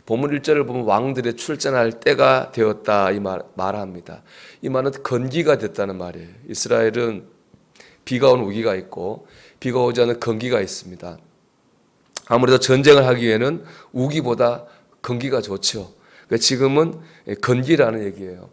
본문 1절을 보면 왕들의 출전할 때가 되었다 이 말합니다. 이 말은 건기가 됐다는 말이에요. 이스라엘은 비가 오는 우기가 있고 비가 오지 않는 건기가 있습니다. 아무래도 전쟁을 하기에는 우기보다 건기가 좋죠. 그러니까 지금은 건기라는 얘기예요.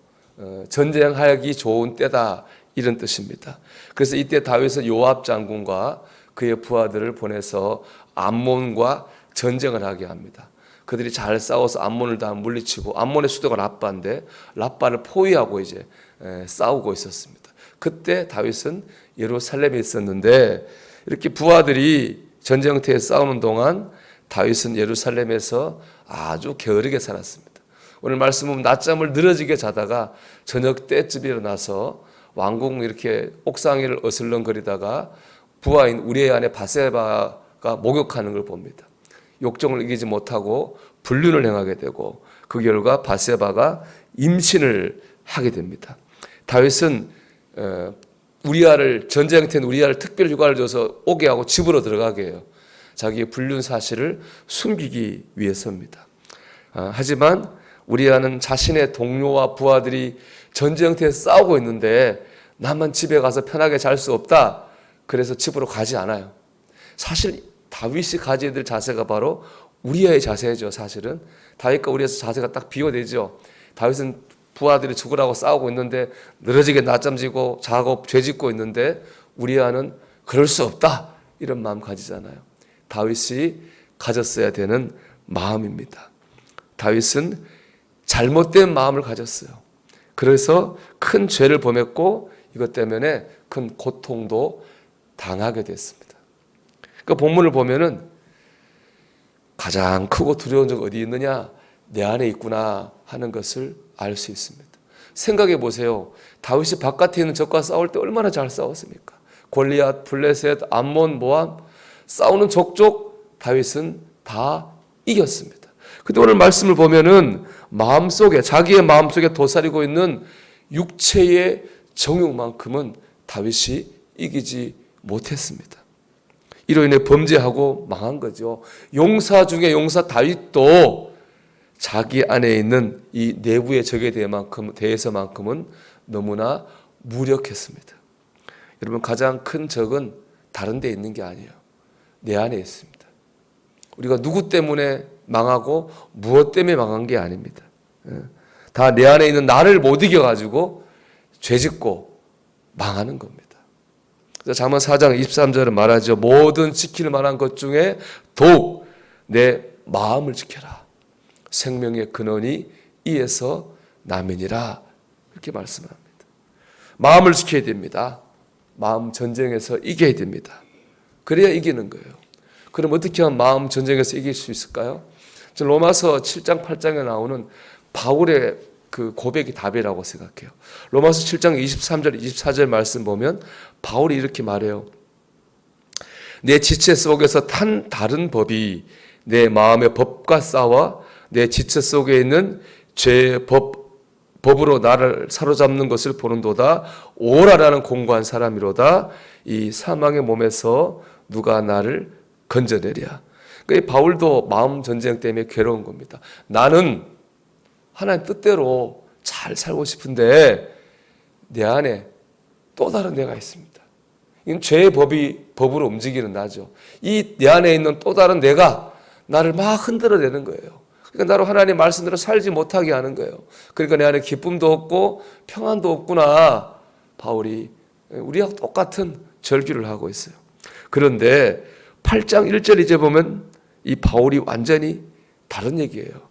전쟁하기 좋은 때다 이런 뜻입니다. 그래서 이때 다윗은 요압 장군과 그의 부하들을 보내서 암몬과 전쟁을 하게 합니다. 그들이 잘 싸워서 암몬을 다 물리치고, 암몬의 수도가 라빠인데 라빠를 포위하고 이제 싸우고 있었습니다. 그때 다윗은 예루살렘에 있었는데 이렇게 부하들이 전쟁터에 싸우는 동안 다윗은 예루살렘에서 아주 게으르게 살았습니다. 오늘 말씀은 낮잠을 늘어지게 자다가 저녁 때쯤 일어나서 왕궁 이렇게 옥상 위를 어슬렁거리다가 부하인 우리의 아내 바세바가 목욕하는 걸 봅니다. 욕정을 이기지 못하고 불륜을 행하게 되고 그 결과 바세바가 임신을 하게 됩니다. 다윗은 우리아를 전쟁터인 우리아를 특별 휴가를 줘서 오게 하고 집으로 들어가게 해요. 자기의 불륜 사실을 숨기기 위해서입니다. 하지만 우리아는 자신의 동료와 부하들이 전쟁터에 싸우고 있는데 나만 집에 가서 편하게 잘 수 없다. 그래서 집으로 가지 않아요. 사실 다윗이 가져야 될 자세가 바로 우리아의 자세죠. 사실은 다윗과 우리아 자세가 딱 비교되죠. 다윗은 부하들이 죽으라고 싸우고 있는데 늘어지게 낮잠 지고 자고 죄짓고 있는데 우리아는 그럴 수 없다 이런 마음 가지잖아요. 다윗이 가졌어야 되는 마음입니다. 다윗은 잘못된 마음을 가졌어요. 그래서 큰 죄를 범했고 이것 때문에 큰 고통도 당하게 됐습니다. 그 본문을 보면은 가장 크고 두려운 적 어디 있느냐? 내 안에 있구나 하는 것을 알 수 있습니다. 생각해 보세요. 다윗이 바깥에 있는 적과 싸울 때 얼마나 잘 싸웠습니까? 골리앗, 블레셋, 암몬, 모압 싸우는 족족 다윗은 다 이겼습니다. 근데 오늘 말씀을 보면은 마음속에 자기의 마음속에 도사리고 있는 육체의 정욕만큼은 다윗이 이기지 못했습니다. 이로 인해 범죄하고 망한 거죠. 용사 중에 용사 다윗도 자기 안에 있는 이 내부의 적에 대해서만큼은 너무나 무력했습니다. 여러분 가장 큰 적은 다른 데 있는 게 아니에요. 내 안에 있습니다. 우리가 누구 때문에 망하고 무엇 때문에 망한 게 아닙니다. 다 내 안에 있는 나를 못 이겨가지고 죄짓고 망하는 겁니다. 잠언 4장 23절은 말하죠. 모든 지킬 만한 것 중에 더욱 내 마음을 지켜라. 생명의 근원이 이에서 남이니라. 이렇게 말씀합니다. 마음을 지켜야 됩니다. 마음 전쟁에서 이겨야 됩니다. 그래야 이기는 거예요. 그럼 어떻게 하면 마음 전쟁에서 이길 수 있을까요? 로마서 7장 8장에 나오는 바울의 그 고백이 답이라고 생각해요. 로마서 7장 23절 24절 말씀 보면 바울이 이렇게 말해요. 내 지체 속에서 탄 다른 법이 내 마음의 법과 싸워 내 지체 속에 있는 죄의 법으로 나를 사로잡는 것을 보는도다. 오라라는 공고한 사람이로다. 이 사망의 몸에서 누가 나를 건져내랴. 그러니까 바울도 마음 전쟁 때문에 괴로운 겁니다. 나는 하나님 뜻대로 잘 살고 싶은데 내 안에 또 다른 내가 있습니다. 이건 죄의 법으로 움직이는 나죠. 이 내 안에 있는 또 다른 내가 나를 막 흔들어내는 거예요. 그러니까 나로 하나님 말씀대로 살지 못하게 하는 거예요. 그러니까 내 안에 기쁨도 없고 평안도 없구나. 바울이 우리하고 똑같은 절규를 하고 있어요. 그런데 8장 1절 이제 보면 이 바울이 완전히 다른 얘기예요.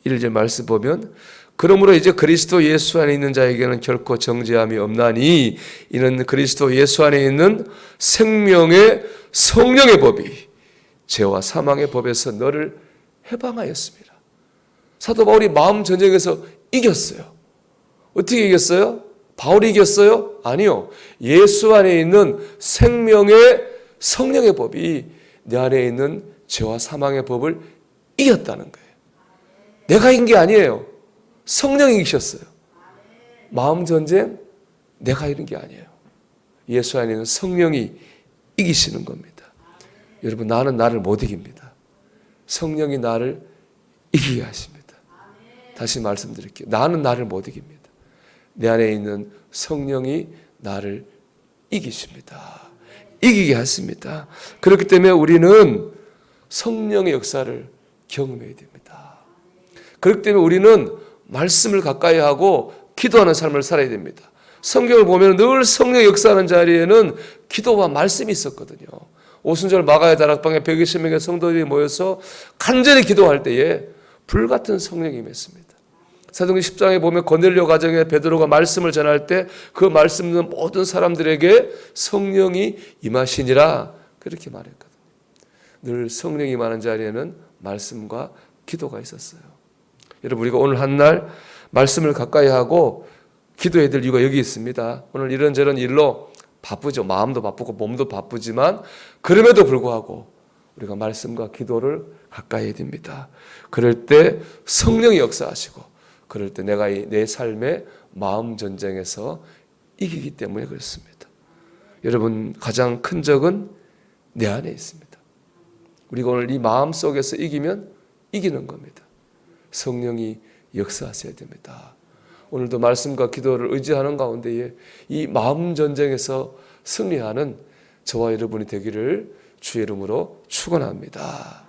1절 말씀 보면 그러므로 이제 그리스도 예수 안에 있는 자에게는 결코 정죄함이 없나니 이는 그리스도 예수 안에 있는 생명의 성령의 법이 죄와 사망의 법에서 너를 해방하였습니다. 사도 바울이 마음 전쟁에서 이겼어요. 어떻게 이겼어요? 바울이 이겼어요? 아니요. 예수 안에 있는 생명의 성령의 법이 내 안에 있는 죄와 사망의 법을 이겼다는 거예요. 내가 이긴 게 아니에요. 성령이 이기셨어요. 마음 전쟁 내가 이긴 게 아니에요. 예수 안에 있는 성령이 이기시는 겁니다. 여러분 나는 나를 못 이깁니다. 성령이 나를 이기게 하십니다. 다시 말씀드릴게요. 나는 나를 못 이깁니다. 내 안에 있는 성령이 나를 이기십니다. 이기게 하십니다. 그렇기 때문에 우리는 성령의 역사를 경험해야 됩니다. 그렇기 때문에 우리는 말씀을 가까이 하고 기도하는 삶을 살아야 됩니다. 성경을 보면 늘 성령 역사하는 자리에는 기도와 말씀이 있었거든요. 오순절 마가의 다락방에 120명의 성도들이 모여서 간절히 기도할 때에 불같은 성령이 임했습니다. 사도행전 10장에 보면 고넬료 가정에 베드로가 말씀을 전할 때 그 말씀 듣는 모든 사람들에게 성령이 임하시니라 그렇게 말했거든요. 늘 성령이 임하는 자리에는 말씀과 기도가 있었어요. 여러분 우리가 오늘 한 날 말씀을 가까이 하고 기도해야 될 이유가 여기 있습니다. 오늘 이런저런 일로 바쁘죠. 마음도 바쁘고 몸도 바쁘지만 그럼에도 불구하고 우리가 말씀과 기도를 가까이 해야 됩니다. 그럴 때 성령이 역사하시고 그럴 때 내가 내 삶의 마음 전쟁에서 이기기 때문에 그렇습니다. 여러분 가장 큰 적은 내 안에 있습니다. 우리가 오늘 이 마음 속에서 이기면 이기는 겁니다. 성령이 역사하셔야 됩니다. 오늘도 말씀과 기도를 의지하는 가운데에 이 마음 전쟁에서 승리하는 저와 여러분이 되기를 주의 이름으로 축원합니다.